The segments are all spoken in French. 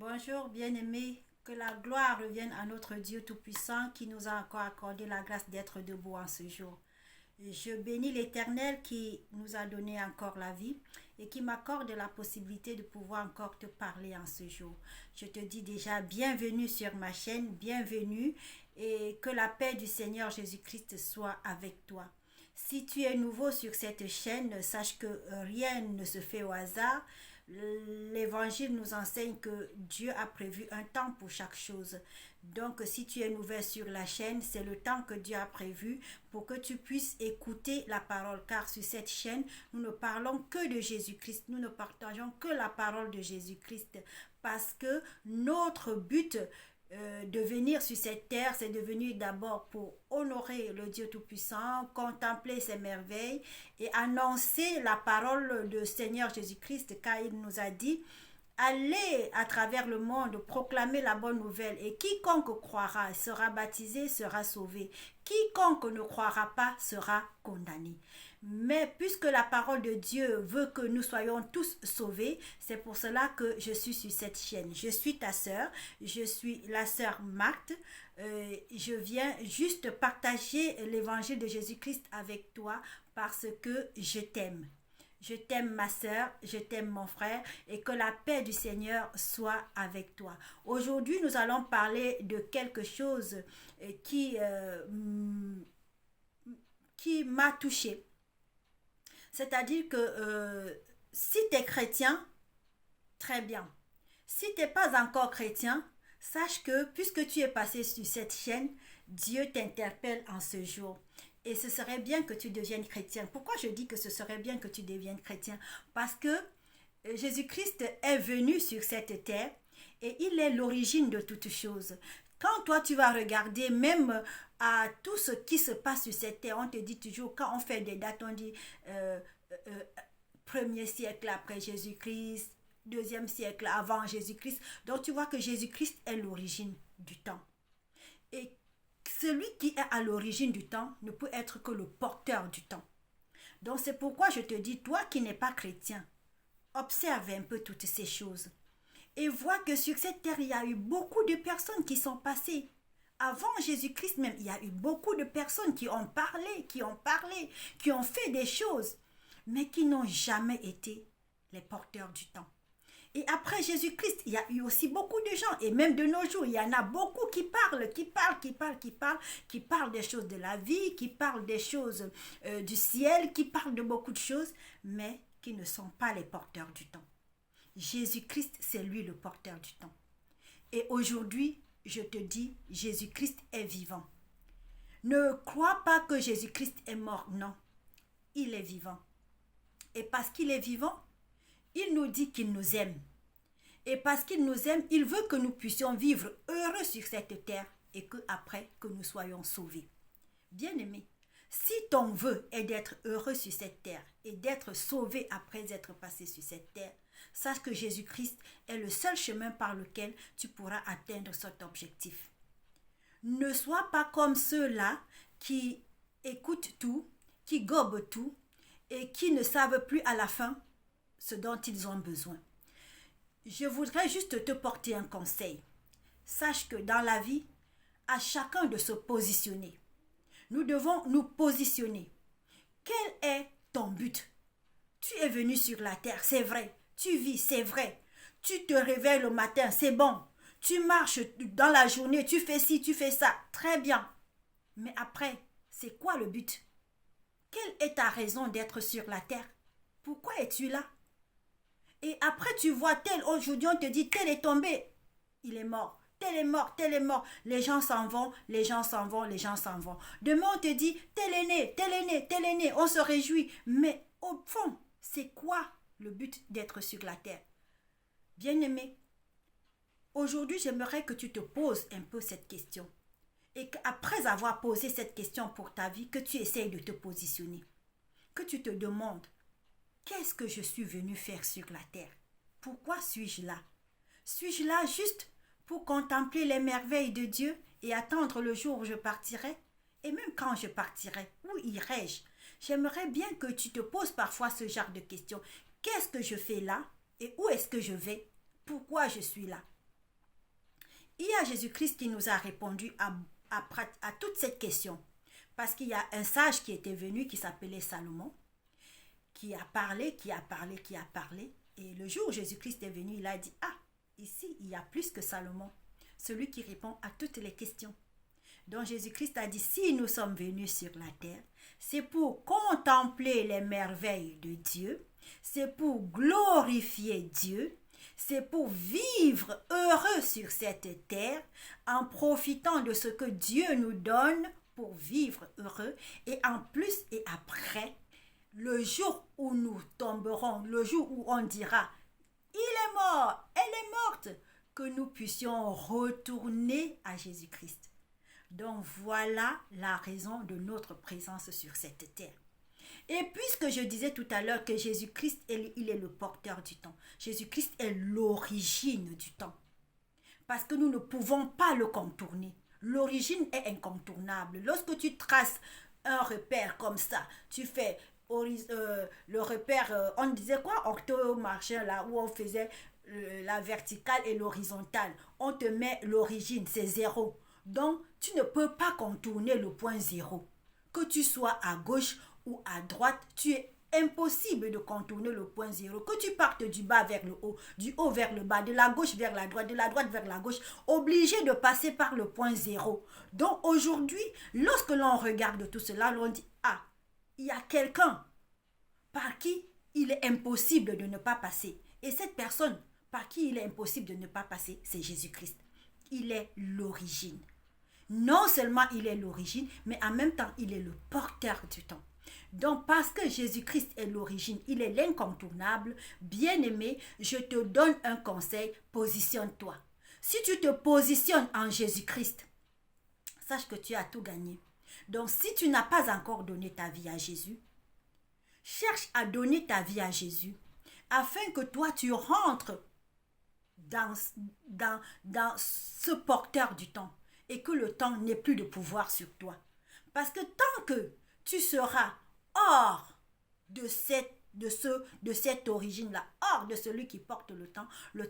Bonjour bien-aimés, que la gloire revienne à notre Dieu Tout-Puissant qui nous a encore accordé la grâce d'être debout en ce jour. Je bénis l'Éternel qui nous a donné encore la vie et qui m'accorde la possibilité de pouvoir encore te parler en ce jour. Je te dis déjà bienvenue sur ma chaîne, bienvenue et que la paix du Seigneur Jésus-Christ soit avec toi. Si tu es nouveau sur cette chaîne, sache que rien ne se fait au hasard. L'évangile nous enseigne que Dieu a prévu un temps pour chaque chose. Donc, si tu es nouvelle sur la chaîne, c'est le temps que Dieu a prévu pour que tu puisses écouter la parole. Car sur cette chaîne, nous ne parlons que de Jésus-Christ. Nous ne partageons que la parole de Jésus-Christ. Parce que notre but de venir sur cette terre, c'est de venir d'abord pour honorer le Dieu Tout-Puissant, contempler ses merveilles et annoncer la parole du Seigneur Jésus-Christ, car il nous a dit: allez à travers le monde, proclamer la bonne nouvelle, et quiconque croira, sera baptisé, sera sauvé. Quiconque ne croira pas sera condamné. Mais puisque la parole de Dieu veut que nous soyons tous sauvés, c'est pour cela que je suis sur cette chaîne. Je suis ta sœur, je suis la sœur Marthe. Je viens juste partager l'évangile de Jésus-Christ avec toi parce que je t'aime. Je t'aime ma sœur, je t'aime mon frère et que la paix du Seigneur soit avec toi. Aujourd'hui, nous allons parler de quelque chose qui m'a touchée. C'est-à-dire que si tu es chrétien, très bien. Si tu n'es pas encore chrétien, sache que puisque tu es passé sur cette chaîne, Dieu t'interpelle en ce jour. Et ce serait bien que tu deviennes chrétien. Pourquoi je dis que ce serait bien que tu deviennes chrétien? Parce que Jésus-Christ est venu sur cette terre et il est l'origine de toutes choses. Quand toi tu vas regarder même à tout ce qui se passe sur cette terre, on te dit toujours, quand on fait des dates, on dit euh, premier siècle après Jésus-Christ, deuxième siècle avant Jésus-Christ. Donc tu vois que Jésus-Christ est l'origine du temps. Et celui qui est à l'origine du temps ne peut être que le porteur du temps. Donc c'est pourquoi je te dis, toi qui n'es pas chrétien, observe un peu toutes ces choses. Et vois que sur cette terre, il y a eu beaucoup de personnes qui sont passées. Avant Jésus-Christ même, il y a eu beaucoup de personnes qui ont parlé, qui ont fait des choses, mais qui n'ont jamais été les porteurs du temps. Et après Jésus-Christ, il y a eu aussi beaucoup de gens, et même de nos jours, il y en a beaucoup qui parlent des choses de la vie, qui parlent des choses du ciel, qui parlent de beaucoup de choses, mais qui ne sont pas les porteurs du temps. Jésus-Christ, c'est lui le porteur du temps. Et aujourd'hui, je te dis, Jésus-Christ est vivant. Ne crois pas que Jésus-Christ est mort, non. Il est vivant. Et parce qu'il est vivant, il nous dit qu'il nous aime. Et parce qu'il nous aime, il veut que nous puissions vivre heureux sur cette terre et qu'après, que nous soyons sauvés. Bien-aimé, si ton vœu est d'être heureux sur cette terre et d'être sauvé après être passé sur cette terre, sache que Jésus-Christ est le seul chemin par lequel tu pourras atteindre cet objectif. Ne sois pas comme ceux-là qui écoutent tout, qui gobent tout et qui ne savent plus à la fin ce dont ils ont besoin. Je voudrais juste te porter un conseil. Sache que dans la vie, à chacun de se positionner. Nous devons nous positionner. Quel est ton but? Tu es venu sur la terre, c'est vrai. Tu vis, c'est vrai. Tu te réveilles le matin, c'est bon. Tu marches dans la journée, tu fais ci, tu fais ça, très bien. Mais après, c'est quoi le but? Quelle est ta raison d'être sur la terre? Pourquoi es-tu là? Et après, tu vois tel, aujourd'hui on te dit tel est tombé, il est mort. Tel est mort, tel est mort. Les gens s'en vont, les gens s'en vont, les gens s'en vont. Demain, on te dit tel est né, tel est né, tel est né. On se réjouit. Mais au fond, c'est quoi le but d'être sur la terre? Bien-aimé, aujourd'hui, j'aimerais que tu te poses un peu cette question. Et qu'après avoir posé cette question pour ta vie, que tu essayes de te positionner. Que tu te demandes, qu'est-ce que je suis venu faire sur la terre? Pourquoi suis-je là? Suis-je là juste pour contempler les merveilles de Dieu et attendre le jour où je partirai? Et même quand je partirai, où irai-je? J'aimerais bien que tu te poses parfois ce genre de questions. Qu'est-ce que je fais là? Et où est-ce que je vais? Pourquoi je suis là? il y a Jésus-Christ qui nous a répondu à toute cette question. Parce qu'il y a un sage qui était venu, qui s'appelait Salomon, qui a parlé. Et le jour où Jésus-Christ est venu, il a dit, ah, ici, il y a plus que Salomon, celui qui répond à toutes les questions. Donc Jésus-Christ a dit, si nous sommes venus sur la terre, c'est pour contempler les merveilles de Dieu, c'est pour glorifier Dieu, c'est pour vivre heureux sur cette terre en profitant de ce que Dieu nous donne pour vivre heureux. Et en plus et après, le jour où nous tomberons, le jour où on dira, il est mort, elle est morte, que nous puissions retourner à Jésus-Christ. Donc voilà la raison de notre présence sur cette terre. Et puisque je disais tout à l'heure que Jésus-Christ, il est le porteur du temps. Jésus-Christ est l'origine du temps. Parce que nous ne pouvons pas le contourner. L'origine est incontournable. Lorsque tu traces un repère comme ça, tu fais le repère, on disait quoi? Octo-marchien, là où on faisait la verticale et l'horizontale. On te met l'origine, c'est 0. Donc, tu ne peux pas contourner le point 0. Que tu sois à gauche ou à droite, tu es impossible de contourner le point 0. Que tu partes du bas vers le haut, du haut vers le bas, de la gauche vers la droite, de la droite vers la gauche, obligé de passer par le point 0. Donc aujourd'hui, lorsque l'on regarde tout cela, l'on dit, ah, il y a quelqu'un par qui il est impossible de ne pas passer. Et cette personne par qui il est impossible de ne pas passer, c'est Jésus-Christ. Il est l'origine. Non seulement il est l'origine, mais en même temps, il est le porteur du temps. Donc, parce que Jésus-Christ est l'origine, il est l'incontournable, bien-aimé, je te donne un conseil, positionne-toi. Si tu te positionnes en Jésus-Christ, sache que tu as tout gagné. Donc, si tu n'as pas encore donné ta vie à Jésus, cherche à donner ta vie à Jésus, afin que toi, tu rentres dans ce porteur du temps et que le temps n'ait plus de pouvoir sur toi. Parce que tant que tu seras hors de cette origine-là, hors de celui qui porte le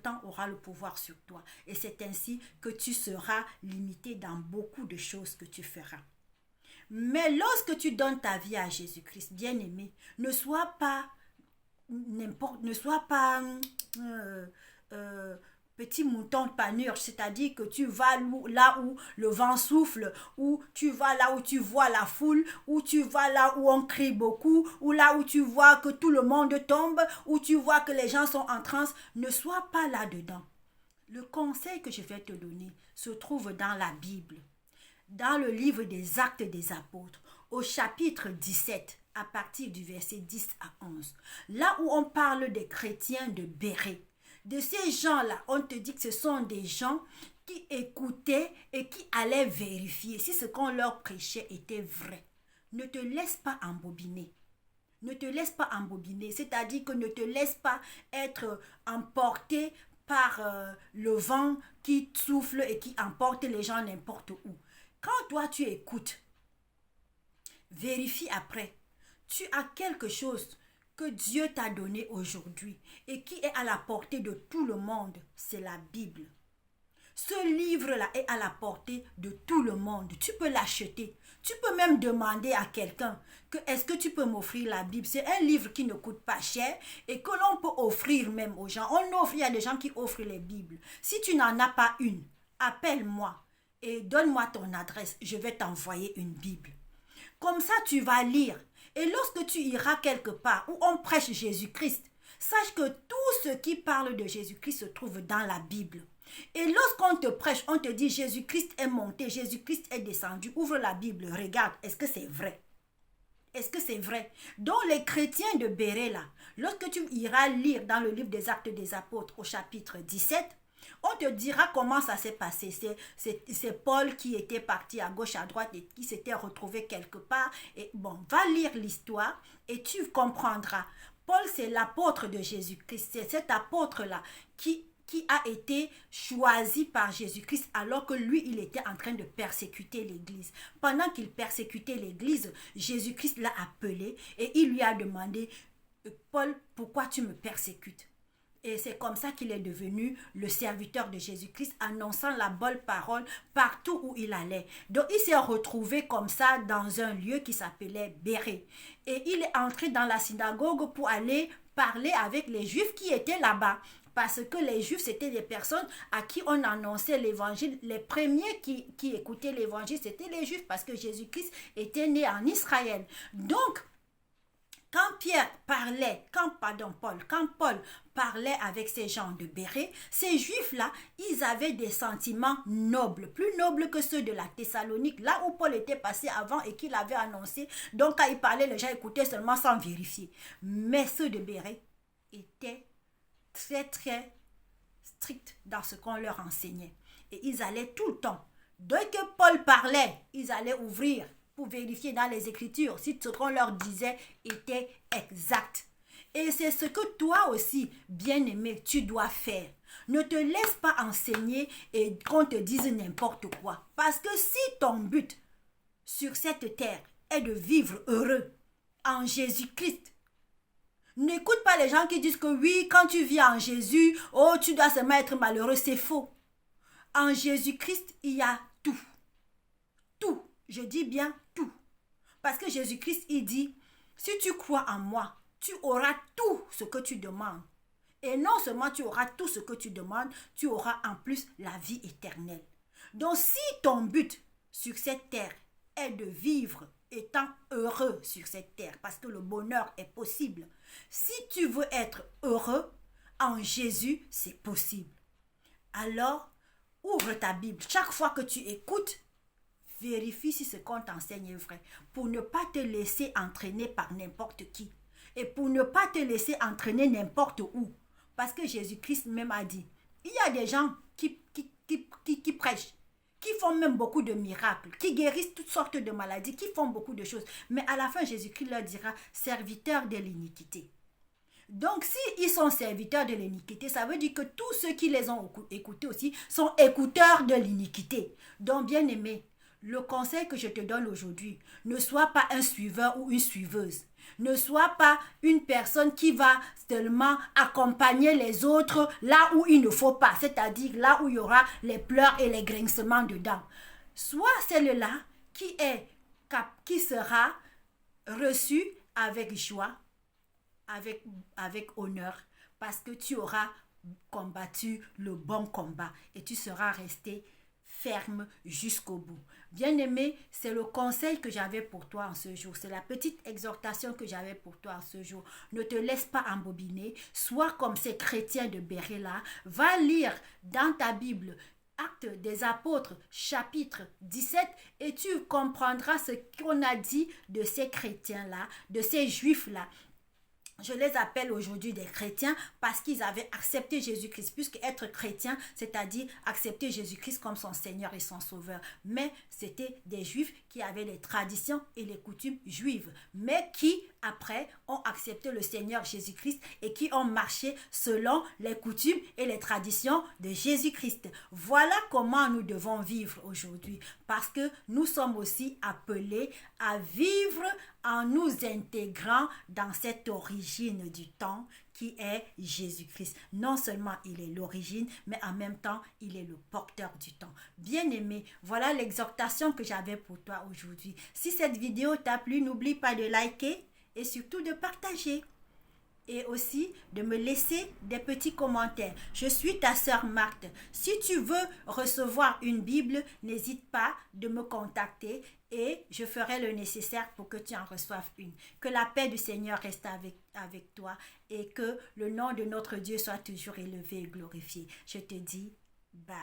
temps aura le pouvoir sur toi. Et c'est ainsi que tu seras limité dans beaucoup de choses que tu feras. Mais lorsque tu donnes ta vie à Jésus-Christ, bien-aimé, ne sois pas petit mouton de panurge, c'est-à-dire que tu vas là où le vent souffle, ou tu vas là où tu vois la foule, ou tu vas là où on crie beaucoup, ou là où tu vois que tout le monde tombe, ou tu vois que les gens sont en transe. Ne sois pas là-dedans. Le conseil que je vais te donner se trouve dans la Bible, dans le livre des Actes des Apôtres, au chapitre 17, à partir du verset 10 à 11. Là où on parle des chrétiens de Bérée. De ces gens-là, on te dit que ce sont des gens qui écoutaient et qui allaient vérifier si ce qu'on leur prêchait était vrai. Ne te laisse pas embobiner. Ne te laisse pas embobiner, c'est-à-dire que ne te laisse pas être emporté par le vent qui souffle et qui emporte les gens n'importe où. Quand toi tu écoutes, vérifie après. Tu as quelque chose que Dieu t'a donné aujourd'hui et qui est à la portée de tout le monde, c'est la Bible. Ce livre-là est à la portée de tout le monde. Tu peux l'acheter. Tu peux même demander à quelqu'un que est-ce que tu peux m'offrir la Bible. C'est un livre qui ne coûte pas cher et que l'on peut offrir même aux gens. Il y a des gens qui offrent les Bibles. Si tu n'en as pas une, appelle-moi et donne-moi ton adresse. Je vais t'envoyer une Bible. Comme ça, tu vas lire. Et lorsque tu iras quelque part où on prêche Jésus-Christ, sache que tout ce qui parle de Jésus-Christ se trouve dans la Bible. Et lorsqu'on te prêche, on te dit Jésus-Christ est monté, Jésus-Christ est descendu. Ouvre la Bible, regarde, est-ce que c'est vrai? Est-ce que c'est vrai? Donc les chrétiens de Bérée là, lorsque tu iras lire dans le livre des Actes des Apôtres au chapitre 17, on te dira comment ça s'est passé. C'est Paul qui était parti à gauche, à droite et qui s'était retrouvé quelque part. Et bon, va lire l'histoire et tu comprendras. Paul, c'est l'apôtre de Jésus-Christ. C'est cet apôtre-là qui a été choisi par Jésus-Christ alors que lui, il était en train de persécuter l'Église. Pendant qu'il persécutait l'Église, Jésus-Christ l'a appelé et il lui a demandé, Paul, pourquoi tu me persécutes? Et c'est comme ça qu'il est devenu le serviteur de Jésus-Christ, annonçant la bonne parole partout où il allait. Donc, il s'est retrouvé comme ça dans un lieu qui s'appelait Béré. Et il est entré dans la synagogue pour aller parler avec les Juifs qui étaient là-bas. Parce que les Juifs, c'était des personnes à qui on annonçait l'évangile. Les premiers qui écoutaient l'évangile, c'était les Juifs, parce que Jésus-Christ était né en Israël. Donc, quand Paul parlait avec ces gens de Béré, ces Juifs-là, ils avaient des sentiments nobles, plus nobles que ceux de la Thessalonique, là où Paul était passé avant et qu'il avait annoncé. Donc, quand il parlait, les gens écoutaient seulement sans vérifier. Mais ceux de Béré étaient très, très stricts dans ce qu'on leur enseignait. Et ils allaient tout le temps. Dès que Paul parlait, ils allaient ouvrir pour vérifier dans les Écritures si ce qu'on leur disait était exact. Et c'est ce que toi aussi, bien-aimé, tu dois faire. Ne te laisse pas enseigner et qu'on te dise n'importe quoi. Parce que si ton but sur cette terre est de vivre heureux en Jésus-Christ, n'écoute pas les gens qui disent que oui, quand tu vis en Jésus, oh, tu dois seulement être malheureux. C'est faux. En Jésus-Christ, il y a tout. Tout. Je dis bien tout. Parce que Jésus-Christ, il dit, si tu crois en moi, tu auras tout ce que tu demandes. Et non seulement tu auras tout ce que tu demandes, tu auras en plus la vie éternelle. Donc si ton but sur cette terre est de vivre étant heureux sur cette terre, parce que le bonheur est possible, si tu veux être heureux en Jésus, c'est possible. Alors, ouvre ta Bible. Chaque fois que tu écoutes, vérifie si ce qu'on t'enseigne est vrai, pour ne pas te laisser entraîner par n'importe qui et pour ne pas te laisser entraîner n'importe où. Parce que Jésus-Christ même a dit, il y a des gens qui prêchent, qui font même beaucoup de miracles, qui guérissent toutes sortes de maladies, qui font beaucoup de choses. Mais à la fin, Jésus-Christ leur dira, serviteurs de l'iniquité. Donc, s'ils sont serviteurs de l'iniquité, ça veut dire que tous ceux qui les ont écoutés aussi sont écouteurs de l'iniquité. Donc, bien aimé, le conseil que je te donne aujourd'hui, ne sois pas un suiveur ou une suiveuse. Ne sois pas une personne qui va seulement accompagner les autres là où il ne faut pas, c'est-à-dire là où il y aura les pleurs et les grincements dedans. Sois celle-là qui sera reçue avec joie, avec honneur, parce que tu auras combattu le bon combat et tu seras resté ferme jusqu'au bout. Bien-aimé, c'est le conseil que j'avais pour toi en ce jour. C'est la petite exhortation que j'avais pour toi en ce jour. Ne te laisse pas embobiner. Sois comme ces chrétiens de Béré-là. Va lire dans ta Bible Actes des Apôtres, chapitre 17, et tu comprendras ce qu'on a dit de ces chrétiens-là, de ces juifs-là. Je les appelle aujourd'hui des chrétiens parce qu'ils avaient accepté Jésus-Christ, puisque être chrétien, c'est-à-dire accepter Jésus-Christ comme son Seigneur et son Sauveur. Mais c'était des Juifs qui avaient les traditions et les coutumes juives, mais qui, après, ont accepté le Seigneur Jésus-Christ et qui ont marché selon les coutumes et les traditions de Jésus-Christ. Voilà comment nous devons vivre aujourd'hui, parce que nous sommes aussi appelés à vivre en nous intégrant dans cette origine du temps qui est Jésus-Christ. Non seulement il est l'origine, mais en même temps, il est le porteur du temps. Bien-aimé, voilà l'exhortation que j'avais pour toi aujourd'hui. Si cette vidéo t'a plu, n'oublie pas de liker et surtout de partager. Et aussi de me laisser des petits commentaires. Je suis ta sœur Marthe. Si tu veux recevoir une Bible, n'hésite pas de me contacter et je ferai le nécessaire pour que tu en reçoives une. Que la paix du Seigneur reste avec toi et que le nom de notre Dieu soit toujours élevé et glorifié. Je te dis bye.